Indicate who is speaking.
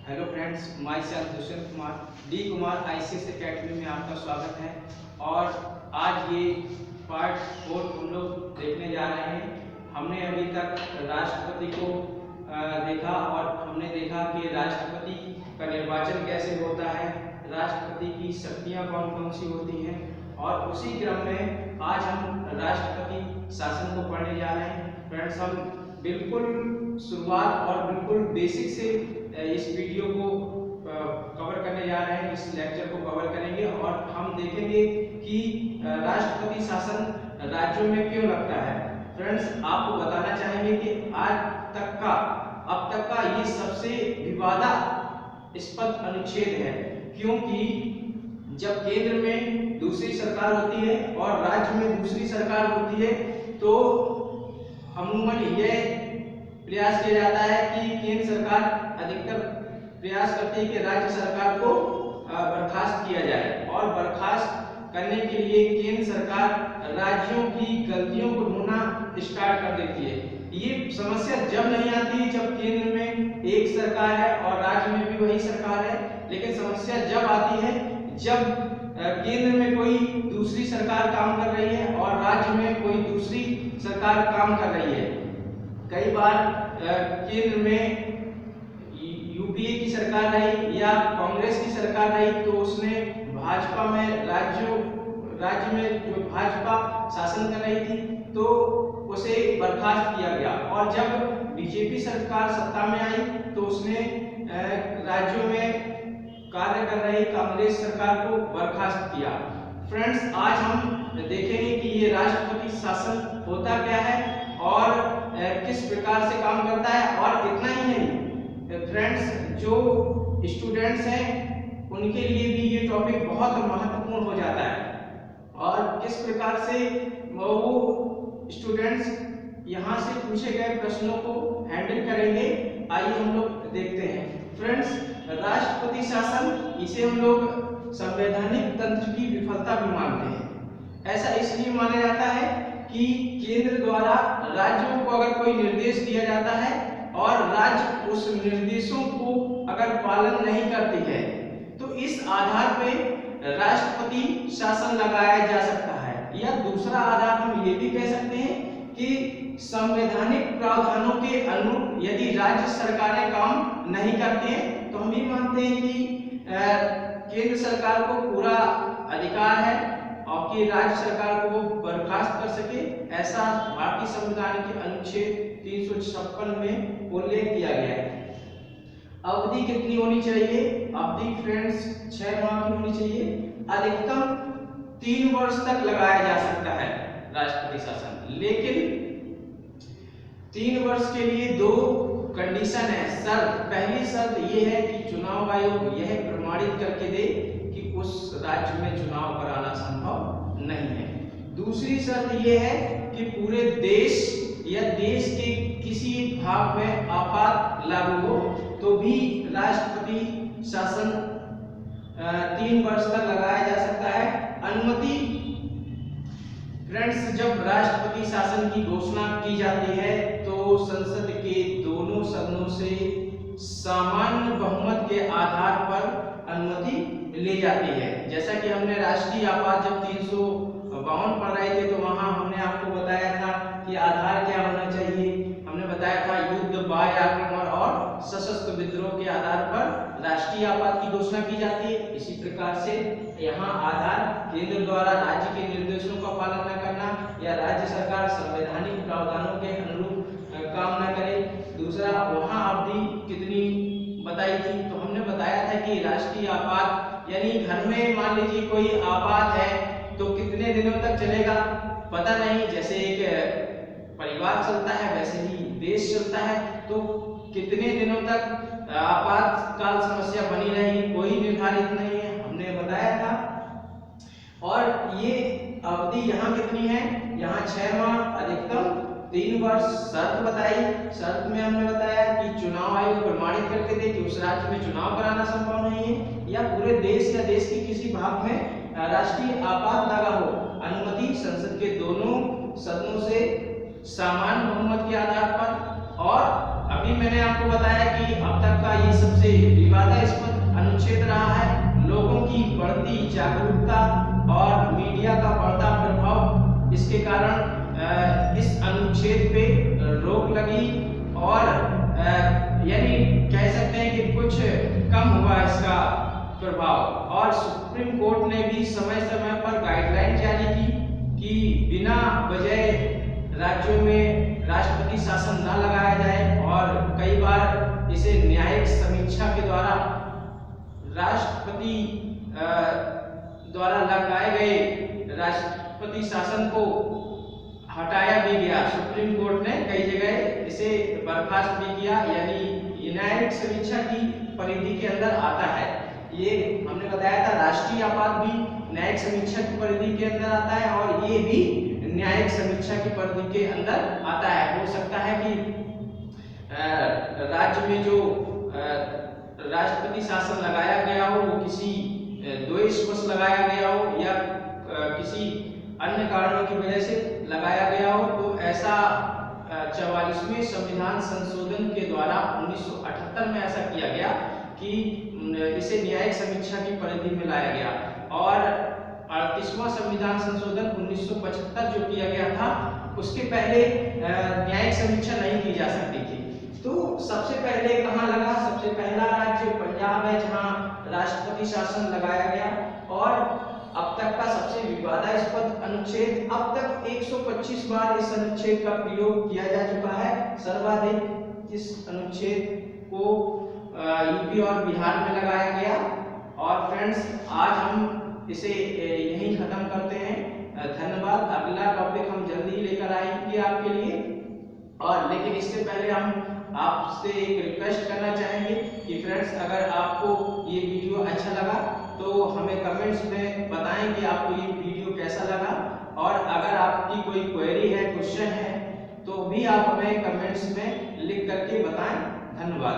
Speaker 1: Hello friends, my self Dushyant Kumar D Kumar ICS academy में आपका स्वागत है। और आज ये पार्ट 4 हम लोग देखने जा रहे हैं। हमने अभी तक राष्ट्रपति को देखा और हमने देखा कि राष्ट्रपति का निर्वाचन कैसे होता है, राष्ट्रपति की शक्तियाँ कौन कौन सी होती हैं, और उसी क्रम में आज हम राष्ट्रपति शासन को पढ़ने जा रहे हैं। फ्रेंड्स, हम बिल्कुल शुरुआत और बिल्कुल बेसिक से इस वीडियो को कवर करने जा रहे हैं, इस लेक्चर को कवर करेंगे और हम देखेंगे कि राष्ट्रपति शासन राज्यों में क्यों लगता है। फ्रेंड्स, आपको बताना चाहेंगे कि अब तक का ये सबसे विवादास्पद अनुच्छेद है, क्योंकि जब केंद्र में दूसरी सरकार होती है और राज्य में दूसरी सरकार होती है तो अमूमन यह प्रयास किया जाता है कि केंद्र सरकार अधिकतर प्रयास करती है कि राज्य सरकार को बर्खास्त किया जाए, और बर्खास्त करने के लिए केंद्र सरकार राज्यों की गलतियों को ढूंढना स्टार्ट कर देती है। ये समस्या जब नहीं आती जब केंद्र में एक सरकार है और राज्य में भी वही सरकार है, लेकिन समस्या जब आती है जब केंद्र में कोई दूसरी सरकार काम कर रही है और राज्य में कोई दूसरी सरकार काम कर रही है। कई बार केंद्र में यूपीए की सरकार रही या कांग्रेस की सरकार रही तो उसने भाजपा में राज्य में जो भाजपा शासन कर रही थी तो उसे बर्खास्त किया गया, और जब बीजेपी सरकार सत्ता में आई तो उसने राज्यों में कार्य कर रही कांग्रेस सरकार को बर्खास्त किया। फ्रेंड्स, आज हम देखेंगे कि ये राष्ट्रपति शासन होता क्या है और किस प्रकार से काम करता है। और इतना ही नहीं फ्रेंड्स, जो स्टूडेंट्स हैं उनके लिए भी ये टॉपिक बहुत महत्वपूर्ण हो जाता है, और किस प्रकार से वो स्टूडेंट्स यहाँ से पूछे गए प्रश्नों को हैंडल करेंगे, आइए हम लोग देखते हैं। फ्रेंड्स, राष्ट्रपति शासन इसे हम लोग संवैधानिक तंत्र की विफलता भी मानते हैं। ऐसा इसलिए माना जाता है कि केंद्र द्वारा राज्यों को अगर कोई निर्देश दिया जाता है और राज्य उस निर्देशों को अगर पालन नहीं करती है तो इस आधार पे राष्ट्रपति शासन लगाया जा सकता है। या दूसरा आधार हम ये भी कह सकते हैं कि संवैधानिक प्रावधानों के अनुरूप यदि राज्य सरकारें काम नहीं करती हैं तो हम ये मानते हैं कि केंद्र सरकार को पूरा अधिकार है और कि राज्य सरकार को वो बर्खास्त कर सके। ऐसा भारतीय संविधान के अनुच्छेद 356 में उल्लेख किया गया है। अवधि कितनी होनी चाहिए? अवधि फ्रेंड्स 6 माह की होनी चाहिए। अधिकतम 3 वर्ष तक लगाया जा सकता है राष्ट्रपति शासन, लेकिन 3 वर्ष के लिए 2 कंडीशन है, शर्त। पहली शर्त ये है कि चुनाव आयोग यह प्रमाणित करके दे कि उस राज्य में चुनाव कराना संभव नहीं है। दूसरी शर्त ये है कि पूरे देश या देश के किसी भाग में आपात लागू हो तो भी राष्ट्रपति शासन 3 वर्ष तक लगाया जा सकता है। अनुमति फ्रेंड्स, जब राष्ट्रपति शासन की घोषणा की जाती है तो संसद के दोनों सदनों से सामान्य बहुमत के आधार पर अनुमति ली जाती है। जैसा कि हमने राष्ट्रीय आपात जब 352 पढ़ रहे थे तो वहां हमने आपको बताया था कि आधार क्या होना चाहिए। हमने बताया था युद्ध, बाह्य आक्रमण और सशस्त्र विद्रोह के आधार पर राष्ट्रीय आपात की घोषणा की जाती है। इसी प्रकार से यहाँ आधार केंद्र द्वारा राज्य के निर्देशों का पालन न करना या राज्य सरकार संवैधानिक प्रावधानों के अनुरूप काम न करे। दूसरा, वहाँ अवधि कितनी बताई थी तो हमने बताया था कि राष्ट्रीय आपात यानी घर में मान लीजिए कोई आपात है तो कितने दिनों तक चलेगा पता नहीं। जैसे एक परिवार चलता है वैसे ही देश चलता है, तो कितने दिनों तक आपातकाल समस्या बनी रहेगी कोई निर्धारित नहीं है, हमने बताया था। और ये अवधि यहाँ कितनी है? यहाँ 6 माह, अधिकतम 3 वर्ष। शर्त बताई, शर्त में हमने बताया कि चुनाव आयोग प्रमाणित करके दे कि उस राज्य में चुनाव कराना संभव नहीं है या पूरे देश या देश के किसी भाग में राष्ट्रीय आपात लगा हो। अनुमति संसद के दोनों सदनों से सामान्य बहुमत के आधार पर। और अभी मैंने आपको बताया कि अब तक का ये सबसे विवादास्पद अनुच्छेद रहा है। लोगों की बढ़ती जागरूकता और मीडिया का बढ़ता प्रभाव, इसके कारण इस अनुच्छेद पे रोक लगी और यानी कह सकते हैं कि कुछ कम हुआ इसका प्रभाव। और सुप्रीम कोर्ट ने भी समय समय पर गाइडलाइन जारी की कि बिना वजह राज्यों में राष्ट्रपति शासन न लगाया जाए, और कई बार इसे न्यायिक समीक्षा के द्वारा राष्ट्रपति द्वारा लगाए गए राष्ट्रपति शासन को हटाया भी गया। सुप्रीम कोर्ट ने कई जगह इसे बर्खास्त भी किया, यानी न्यायिक समीक्षा की परिधि के अंदर आता है। ये हमने बताया था राष्ट्रीय आपात भी न्यायिक समीक्षा की परिधि के अंदर आता है, और ये भी न्यायिक समीक्षा की परिधि के अंदर आता है। हो सकता है कि राज्य में जो राष्ट्रपति शासन लगाया गया हो वो किसी द्वेषवश लगाया गया हो या किसी अन्य कारणों की वजह से लगाया गया हो, तो ऐसा 44वें संविधान संशोधन के द्वारा 1978 में ऐसा किया गया कि इसे न्यायिक समीक्षा की परिधि में लाया गया। और 38वां संविधान संशोधन 1975 जो किया गया था, उसके पहले न्यायिक समीक्षा नहीं की जा सकती थी। तो सबसे पहले कहाँ लगा? सबसे पहला राज्य पंजाब है जहाँ राष्ट्रपति शासन लगाया गया, और अब तक का सबसे विवादास्पद अनुच्छेद, अब तक 125 बार इस अनुच्छेद का प्रयोग किया जा चुका है। सर्वाधिक इस अनुच्छेद को यूपी और बिहार में लगाया गया। और फ्रेंड्स, आज हम इसे यहीं खत्म करते हैं। धन्यवाद। अगला टॉपिक हम जल्दी ही लेकर आएंगे आपके लिए। और लेकिन इससे पहले हम आपसे एक रिक्वेस्ट करना चाहेंगे कि फ्रेंड्स, अगर आपको ये वीडियो अच्छा लगा तो हमें कमेंट्स में बताएं कि आपको ये वीडियो कैसा लगा, और अगर आपकी कोई क्वेरी है, क्वेश्चन है, तो भी आप हमें कमेंट्स में लिख करके बताएं। धन्यवाद।